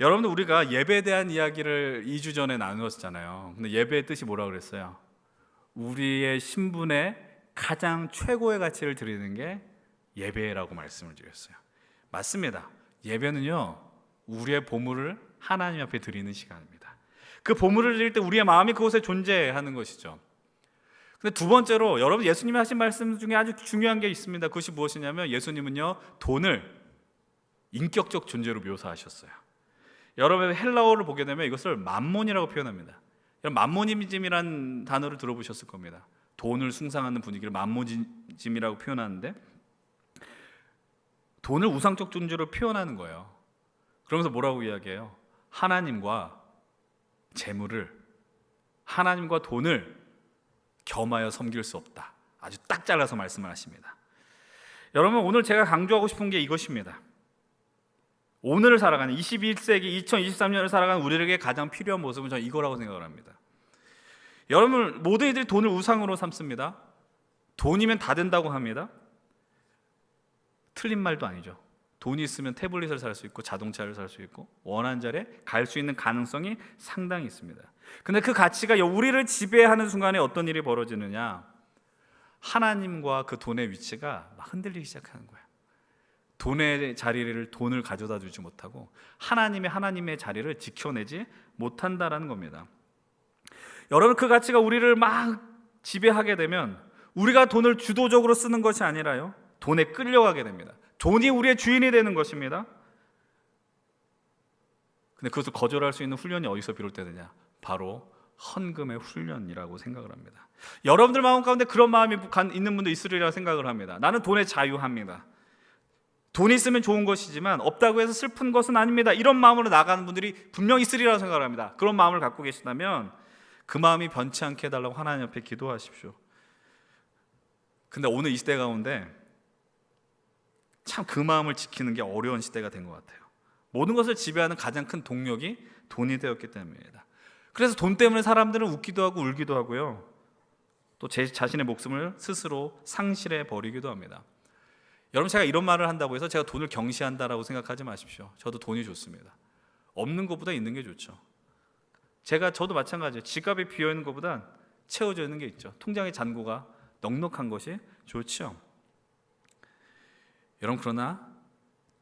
여러분들 우리가 예배에 대한 이야기를 2주 전에 나누었잖아요. 근데 예배의 뜻이 뭐라고 그랬어요? 우리의 신분의 가장 최고의 가치를 드리는 게 예배라고 말씀을 드렸어요. 맞습니다. 예배는요, 우리의 보물을 하나님 앞에 드리는 시간입니다. 그 보물을 드릴 때 우리의 마음이 그곳에 존재하는 것이죠. 근데 두 번째로 여러분 예수님이 하신 말씀 중에 아주 중요한 게 있습니다. 그것이 무엇이냐면 예수님은요, 돈을 인격적 존재로 묘사하셨어요. 여러분 헬라어를 보게 되면 이것을 맘몬이라고 표현합니다. 맘모니즘이라는 단어를 들어보셨을 겁니다. 돈을 숭상하는 분위기를 맘모니즘이라고 표현하는데, 돈을 우상적 존재로 표현하는 거예요. 그러면서 뭐라고 이야기해요? 하나님과 재물을, 하나님과 돈을 겸하여 섬길 수 없다. 아주 딱 잘라서 말씀을 하십니다. 여러분 오늘 제가 강조하고 싶은 게 이것입니다. 오늘을 살아가는 21세기 2023년을 살아가는 우리에게 가장 필요한 모습은 저는 이거라고 생각을 합니다. 여러분 모든 이들이 돈을 우상으로 삼습니다. 돈이면 다 된다고 합니다. 틀린 말도 아니죠. 돈이 있으면 태블릿을 살 수 있고 자동차를 살 수 있고 원하는 자리에 갈 수 있는 가능성이 상당히 있습니다. 근데 그 가치가 우리를 지배하는 순간에 어떤 일이 벌어지느냐, 하나님과 그 돈의 위치가 막 흔들리기 시작하는 거예요. 돈의 자리를 돈을 가져다 주지 못하고 하나님의 자리를 지켜내지 못한다라는 겁니다. 여러분 그 가치가 우리를 막 지배하게 되면 우리가 돈을 주도적으로 쓰는 것이 아니라요, 돈에 끌려가게 됩니다. 돈이 우리의 주인이 되는 것입니다. 근데 그것을 거절할 수 있는 훈련이 어디서 비롯되느냐? 바로 헌금의 훈련이라고 생각을 합니다. 여러분들 마음 가운데 그런 마음이 있는 분도 있으리라 생각을 합니다. 나는 돈에 자유합니다. 돈이 있으면 좋은 것이지만 없다고 해서 슬픈 것은 아닙니다. 이런 마음으로 나가는 분들이 분명히 있으리라고 생각을 합니다. 그런 마음을 갖고 계시다면 그 마음이 변치 않게 해달라고 하나님 앞에 기도하십시오. 근데 오늘 이 시대 가운데 참 그 마음을 지키는 게 어려운 시대가 된 것 같아요. 모든 것을 지배하는 가장 큰 동력이 돈이 되었기 때문입니다. 그래서 돈 때문에 사람들은 웃기도 하고 울기도 하고요, 또 제 자신의 목숨을 스스로 상실해 버리기도 합니다. 여러분 제가 이런 말을 한다고 해서 제가 돈을 경시한다라고 생각하지 마십시오. 저도 돈이 좋습니다. 없는 것보다 있는 게 좋죠. 저도 마찬가지예요. 지갑이 비어있는 것보단 채워져 있는 게 있죠. 통장의 잔고가 넉넉한 것이 좋죠. 여러분 그러나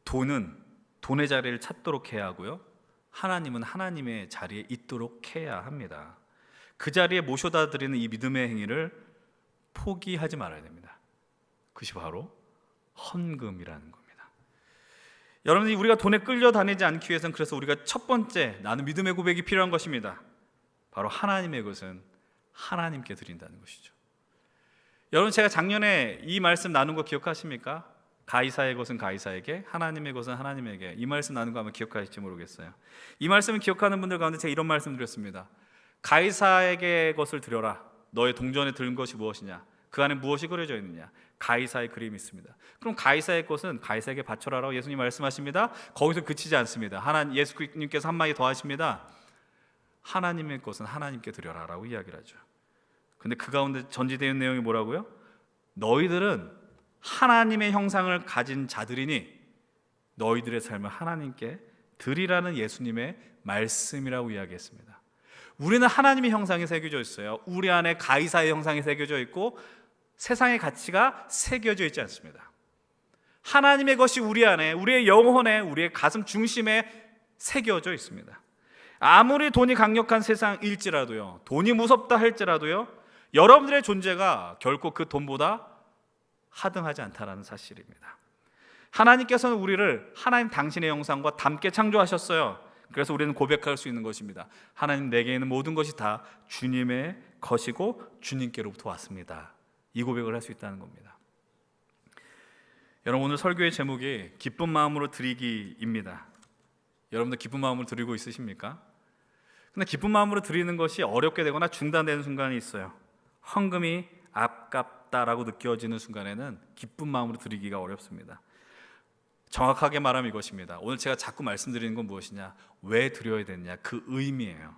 돈은 돈의 자리를 찾도록 해야 하고요, 하나님은 하나님의 자리에 있도록 해야 합니다. 그 자리에 모셔다 드리는 이 믿음의 행위를 포기하지 말아야 됩니다. 그것이 바로 헌금이라는 겁니다. 여러분이 우리가 돈에 끌려다니지 않기 위해서는, 그래서 우리가 첫 번째 나는 믿음의 고백이 필요한 것입니다. 바로 하나님의 것은 하나님께 드린다는 것이죠. 여러분 제가 작년에 이 말씀 나눈 거 기억하십니까? 가이사의 것은 가이사에게, 하나님의 것은 하나님에게. 이 말씀 나눈 거 아마 기억하실지 모르겠어요. 이 말씀을 기억하는 분들 가운데 제가 이런 말씀 드렸습니다. 가이사에게 것을 드려라. 너의 동전에 들은 것이 무엇이냐? 그 안에 무엇이 그려져 있느냐? 가이사의 그림이 있습니다. 그럼 가이사의 것은 가이사에게 바쳐라라고 예수님 말씀하십니다. 거기서 그치지 않습니다. 예수님께서 한마디 더 하십니다. 하나님의 것은 하나님께 드려라라고 이야기를 하죠. 근데 그 가운데 전제되어 있는 내용이 뭐라고요? 너희들은 하나님의 형상을 가진 자들이니 너희들의 삶을 하나님께 드리라는 예수님의 말씀이라고 이야기했습니다. 우리는 하나님의 형상이 새겨져 있어요. 우리 안에 가이사의 형상이 새겨져 있고 세상의 가치가 새겨져 있지 않습니다. 하나님의 것이 우리 안에, 우리의 영혼에, 우리의 가슴 중심에 새겨져 있습니다. 아무리 돈이 강력한 세상일지라도요, 돈이 무섭다 할지라도요, 여러분들의 존재가 결코 그 돈보다 하등하지 않다라는 사실입니다. 하나님께서는 우리를 하나님 당신의 형상과 닮게 창조하셨어요. 그래서 우리는 고백할 수 있는 것입니다. 하나님, 내게 있는 모든 것이 다 주님의 것이고 주님께로부터 왔습니다. 이 고백을 할 수 있다는 겁니다. 여러분 오늘 설교의 제목이 기쁜 마음으로 드리기입니다. 여러분들 기쁜 마음으로 드리고 있으십니까? 근데 기쁜 마음으로 드리는 것이 어렵게 되거나 중단되는 순간이 있어요. 헌금이 아깝다라고 느껴지는 순간에는 기쁜 마음으로 드리기가 어렵습니다. 정확하게 말하면 이것입니다. 오늘 제가 자꾸 말씀드리는 건 무엇이냐? 왜 드려야 되느냐? 그 의미예요.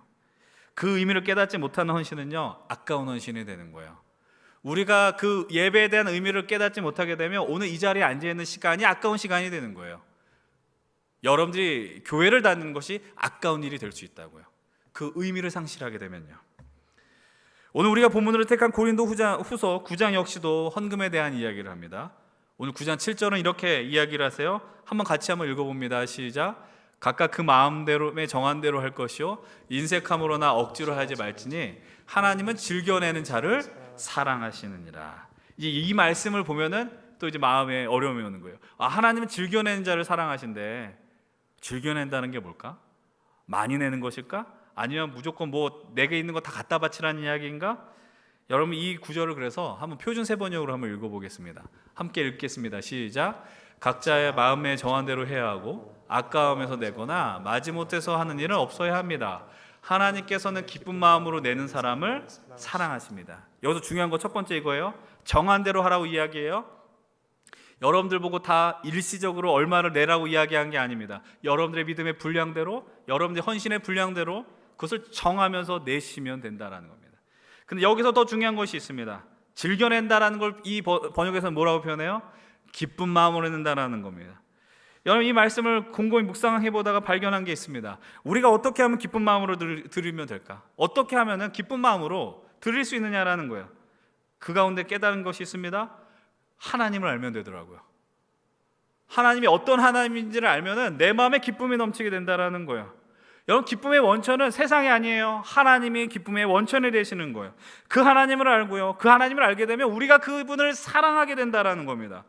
그 의미를 깨닫지 못하는 헌신은요, 아까운 헌신이 되는 거예요. 우리가 그 예배에 대한 의미를 깨닫지 못하게 되면 오늘 이 자리에 앉아있는 시간이 아까운 시간이 되는 거예요. 여러분들이 교회를 다니는 것이 아까운 일이 될 수 있다고요. 그 의미를 상실하게 되면요. 오늘 우리가 본문으로 택한 고린도 후서 9장 역시도 헌금에 대한 이야기를 합니다. 오늘 9장 7절은 이렇게 이야기를 하세요. 한번 같이 한번 읽어봅니다. 시작. 각각 그 마음대로의 정한 대로 할 것이요 인색함으로나 억지로 하지 말지니 하나님은 즐겨내는 자를 사랑하시느니라. 이 말씀을 보면은 또 이제 마음에 어려움이 오는 거예요. 하나님은 즐겨내는 자를 사랑하신대. 즐겨낸다는 게 뭘까? 많이 내는 것일까? 아니면 무조건 뭐 내게 있는 거 다 갖다 바치라는 이야기인가? 여러분 이 구절을 그래서 한번 표준 세번역으로 한번 읽어보겠습니다. 함께 읽겠습니다. 시작. 각자의 마음에 정한 대로 해야 하고 아까움에서 내거나 마지못해서 하는 일은 없어야 합니다. 하나님께서는 기쁜 마음으로 내는 사람을 사랑하십니다. 여기서 중요한 거 첫 번째 이거예요. 정한 대로 하라고 이야기해요. 여러분들 보고 다 일시적으로 얼마를 내라고 이야기한 게 아닙니다. 여러분들의 믿음의 분량대로, 여러분들의 헌신의 분량대로 그것을 정하면서 내시면 된다는 겁니다. 근데 여기서 더 중요한 것이 있습니다. 즐겨낸다라는 걸 이 번역에서는 뭐라고 표현해요? 기쁜 마음으로 낸다라는 겁니다. 여러분 이 말씀을 곰곰이 묵상해 보다가 발견한 게 있습니다. 우리가 어떻게 하면 기쁜 마음으로 드리면 될까? 어떻게 하면 기쁜 마음으로 드릴 수 있느냐라는 거예요. 그 가운데 깨달은 것이 있습니다. 하나님을 알면 되더라고요. 하나님이 어떤 하나님인지를 알면은 내 마음에 기쁨이 넘치게 된다라는 거예요. 여러분 기쁨의 원천은 세상이 아니에요. 하나님이 기쁨의 원천이 되시는 거예요. 그 하나님을 알고요. 그 하나님을 알게 되면 우리가 그분을 사랑하게 된다라는 겁니다.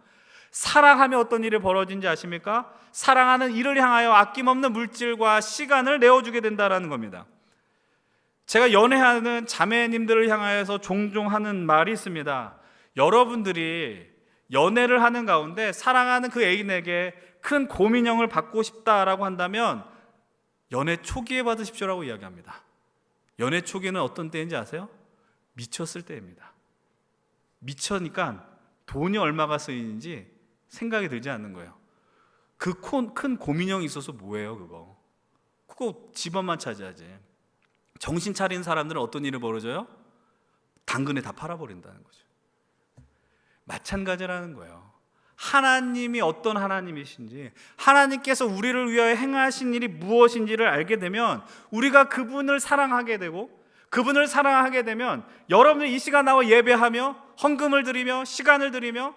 사랑하면 어떤 일이 벌어진지 아십니까? 사랑하는 이를 향하여 아낌없는 물질과 시간을 내어주게 된다라는 겁니다. 제가 연애하는 자매님들을 향하여서 종종 하는 말이 있습니다. 여러분들이 연애를 하는 가운데 사랑하는 그 애인에게 큰 고민형을 받고 싶다라고 한다면 연애 초기에 받으십시오라고 이야기합니다. 연애 초기는 어떤 때인지 아세요? 미쳤을 때입니다. 미쳐니까 돈이 얼마가 쓰이는지 생각이 들지 않는 거예요. 그 큰 고민형이 있어서 뭐예요 그거 집안만 차지하지. 정신 차린 사람들은 어떤 일이 벌어져요? 당근에 다 팔아버린다는 거죠. 마찬가지라는 거예요. 하나님이 어떤 하나님이신지, 하나님께서 우리를 위하여 행하신 일이 무엇인지를 알게 되면 우리가 그분을 사랑하게 되고, 그분을 사랑하게 되면 여러분이 이 시간 나와 예배하며 헌금을 드리며 시간을 드리며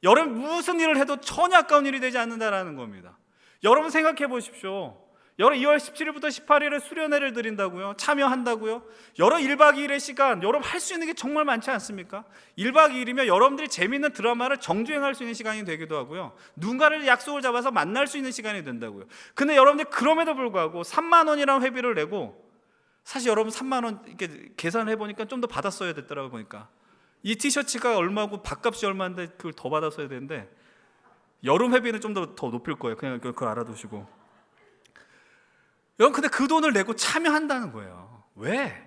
여러분 무슨 일을 해도 전혀 아까운 일이 되지 않는다라는 겁니다. 여러분 생각해 보십시오. 여러분 2월 17일부터 18일에 수련회를 드린다고요? 참여한다고요? 여러분 1박 2일의 시간, 여러분 할 수 있는 게 정말 많지 않습니까? 1박 2일이면 여러분들이 재미있는 드라마를 정주행할 수 있는 시간이 되기도 하고요. 누군가를 약속을 잡아서 만날 수 있는 시간이 된다고요. 근데 여러분들이 그럼에도 불구하고 3만 원이라는 회비를 내고, 사실 여러분 3만 원 이렇게 계산을 해보니까 좀 더 받았어야 됐더라고요. 보니까 이 티셔츠가 얼마고 밥값이 얼마인데 그걸 더 받았어야 되는데 여름 회비는 좀 더 높일 거예요. 그냥 그걸 알아두시고. 여러분 근데 그 돈을 내고 참여한다는 거예요. 왜?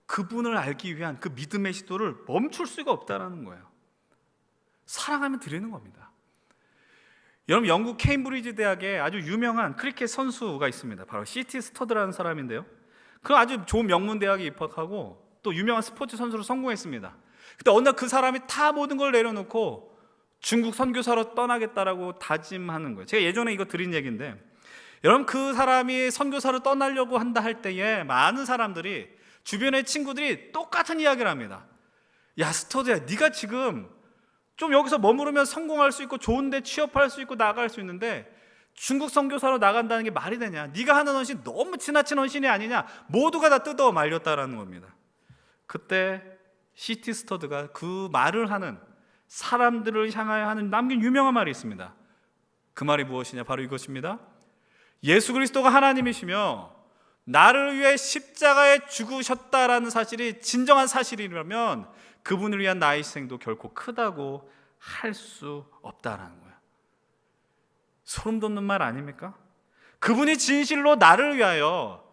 그분을 알기 위한 그 믿음의 시도를 멈출 수가 없다는 거예요. 사랑하면 드리는 겁니다. 여러분 영국 케임브리지 대학에 아주 유명한 크리켓 선수가 있습니다. 바로 C.T. 스터드라는 사람인데요. 그 아주 좋은 명문 대학에 입학하고 또 유명한 스포츠 선수로 성공했습니다. 근데 어느 날 그 사람이 다 모든 걸 내려놓고 중국 선교사로 떠나겠다라고 다짐하는 거예요. 제가 예전에 이거 드린 얘기인데, 여러분 그 사람이 선교사로 떠나려고 한다 할 때에 많은 사람들이, 주변의 친구들이 똑같은 이야기를 합니다. 야 스터드야, 네가 지금 좀 여기서 머무르면 성공할 수 있고 좋은 데 취업할 수 있고 나갈 수 있는데 중국 선교사로 나간다는 게 말이 되냐? 네가 하는 헌신 너무 지나친 헌신이 아니냐? 모두가 다 뜯어 말렸다라는 겁니다. 그때 C.T. 스터드가 그 말을 하는 사람들을 향하여 하는 남긴 유명한 말이 있습니다. 그 말이 무엇이냐? 바로 이것입니다. 예수 그리스도가 하나님이시며 나를 위해 십자가에 죽으셨다라는 사실이 진정한 사실이라면 그분을 위한 나의 희생도 결코 크다고 할 수 없다라는 거예요. 소름 돋는 말 아닙니까? 그분이 진실로 나를 위하여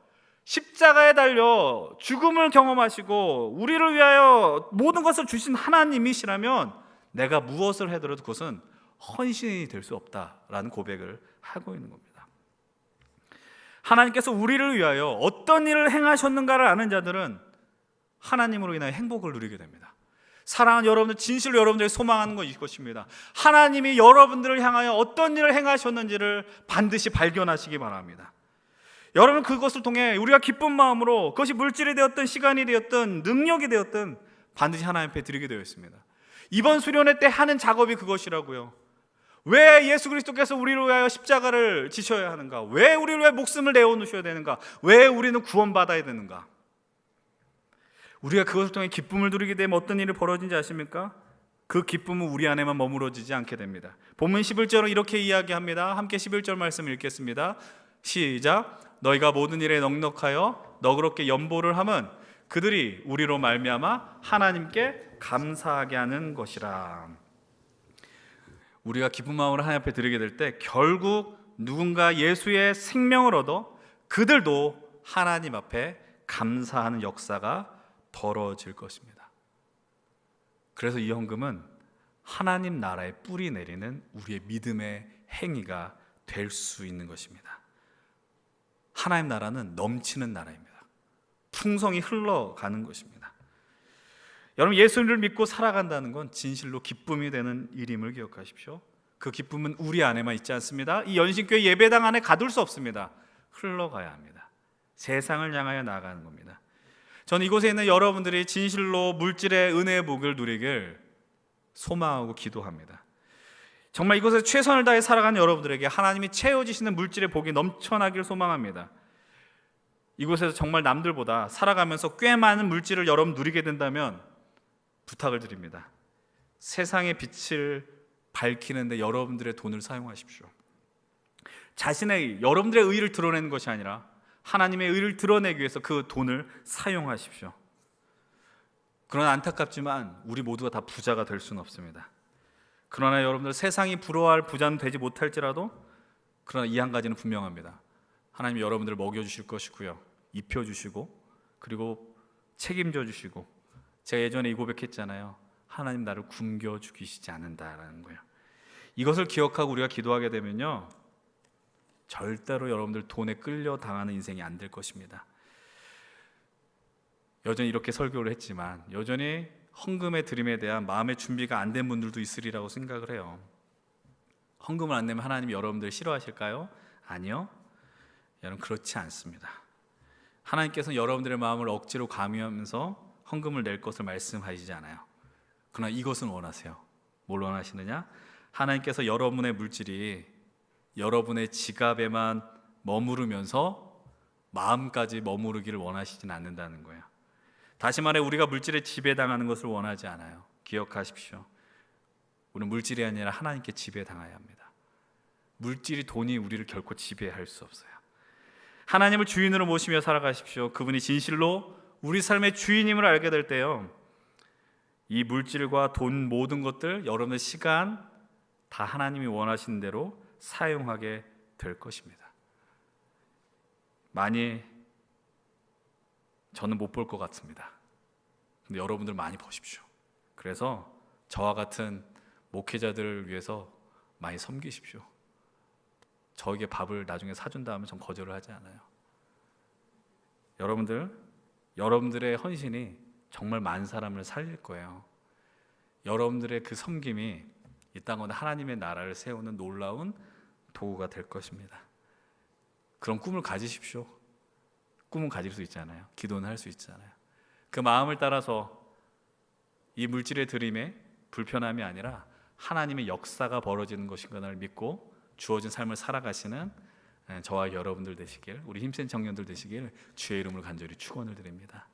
십자가에 달려 죽음을 경험하시고 우리를 위하여 모든 것을 주신 하나님이시라면 내가 무엇을 해더라도 그것은 헌신이 될 수 없다라는 고백을 하고 있는 겁니다. 하나님께서 우리를 위하여 어떤 일을 행하셨는가를 아는 자들은 하나님으로 인하여 행복을 누리게 됩니다. 사랑하는 여러분들, 진실로 여러분들이 소망하는 것이 이것입니다. 하나님이 여러분들을 향하여 어떤 일을 행하셨는지를 반드시 발견하시기 바랍니다. 여러분, 그것을 통해 우리가 기쁜 마음으로, 그것이 물질이 되었든 시간이 되었든 능력이 되었든 반드시 하나님 앞에 드리게 되어 있습니다. 이번 수련회 때 하는 작업이 그것이라고요. 왜 예수 그리스도께서 우리를 위하여 십자가를 지셔야 하는가? 왜 우리를 위해 목숨을 내어놓으셔야 되는가? 왜 우리는 구원받아야 되는가? 우리가 그것을 통해 기쁨을 누리게 되면 어떤 일이 벌어진지 아십니까? 그 기쁨은 우리 안에만 머무러지지 않게 됩니다. 본문 11절은 이렇게 이야기합니다. 함께 11절 말씀 읽겠습니다. 시작. 너희가 모든 일에 넉넉하여 너그럽게 연보를 함은 그들이 우리로 말미암아 하나님께 감사하게 하는 것이라. 우리가 기쁜 마음으로 하나님 앞에 드리게 될 때 결국 누군가 예수의 생명을 얻어 그들도 하나님 앞에 감사하는 역사가 벌어질 것입니다. 그래서 이 헌금은 하나님 나라의 뿌리 내리는 우리의 믿음의 행위가 될 수 있는 것입니다. 하나님 나라는 넘치는 나라입니다. 풍성이 흘러가는 것입니다. 여러분, 예수를 믿고 살아간다는 건 진실로 기쁨이 되는 일임을 기억하십시오. 그 기쁨은 우리 안에만 있지 않습니다. 이 연신교회 예배당 안에 가둘 수 없습니다. 흘러가야 합니다. 세상을 향하여 나아가는 겁니다. 저는 이곳에 있는 여러분들이 진실로 물질의 은혜의 복을 누리길 소망하고 기도합니다. 정말 이곳에 최선을 다해 살아가는 여러분들에게 하나님이 채워지시는 물질의 복이 넘쳐나길 소망합니다. 이곳에서 정말 남들보다 살아가면서 꽤 많은 물질을 여러분 누리게 된다면 부탁을 드립니다. 세상의 빛을 밝히는 데 여러분들의 돈을 사용하십시오. 여러분들의 의의를 드러내는 것이 아니라 하나님의 의를 드러내기 위해서 그 돈을 사용하십시오. 그러나 안타깝지만 우리 모두가 다 부자가 될 수는 없습니다. 그러나 여러분들, 세상이 부러워할 부자는 되지 못할지라도 그러나 이 한 가지는 분명합니다. 하나님이 여러분들을 먹여주실 것이고요, 입혀주시고 그리고 책임져 주시고, 제가 예전에 이 고백했잖아요. 하나님 나를 굶겨 죽이시지 않는다라는 거예요. 이것을 기억하고 우리가 기도하게 되면요, 절대로 여러분들 돈에 끌려 당하는 인생이 안 될 것입니다. 여전히 이렇게 설교를 했지만 여전히 헌금의 드림에 대한 마음의 준비가 안 된 분들도 있으리라고 생각을 해요. 헌금을 안 내면 하나님이 여러분들 싫어하실까요? 아니요. 여러분, 그렇지 않습니다. 하나님께서는 여러분들의 마음을 억지로 강요하면서 헌금을 낼 것을 말씀하시지 않아요. 그러나 이것은 원하세요. 뭘 원하시느냐? 하나님께서 여러분의 물질이 여러분의 지갑에만 머무르면서 마음까지 머무르기를 원하시진 않는다는 거예요. 다시 말해, 우리가 물질에 지배당하는 것을 원하지 않아요. 기억하십시오. 우리는 물질이 아니라 하나님께 지배당해야 합니다. 물질이, 돈이 우리를 결코 지배할 수 없어요. 하나님을 주인으로 모시며 살아가십시오. 그분이 진실로 우리 삶의 주인임을 알게 될 때요, 이 물질과 돈, 모든 것들, 여러분의 시간 다 하나님이 원하시는 대로 사용하게 될 것입니다. 많이 저는 못 볼 것 같습니다. 근데 여러분들 많이 보십시오. 그래서 저와 같은 목회자들을 위해서 많이 섬기십시오. 저에게 밥을 나중에 사준다 하면 전 거절을 하지 않아요. 여러분들의 헌신이 정말 많은 사람을 살릴 거예요. 여러분들의 그 섬김이 이 땅에 하나님의 나라를 세우는 놀라운 도구가 될 것입니다. 그런 꿈을 가지십시오. 꿈은 가질 수 있잖아요. 기도는 할 수 있잖아요. 그 마음을 따라서 이 물질의 드림에 불편함이 아니라 하나님의 역사가 벌어지는 것인가를 믿고 주어진 삶을 살아가시는 저와 여러분들 되시길, 우리 힘센 청년들 되시길 주의 이름으로 간절히 축원을 드립니다.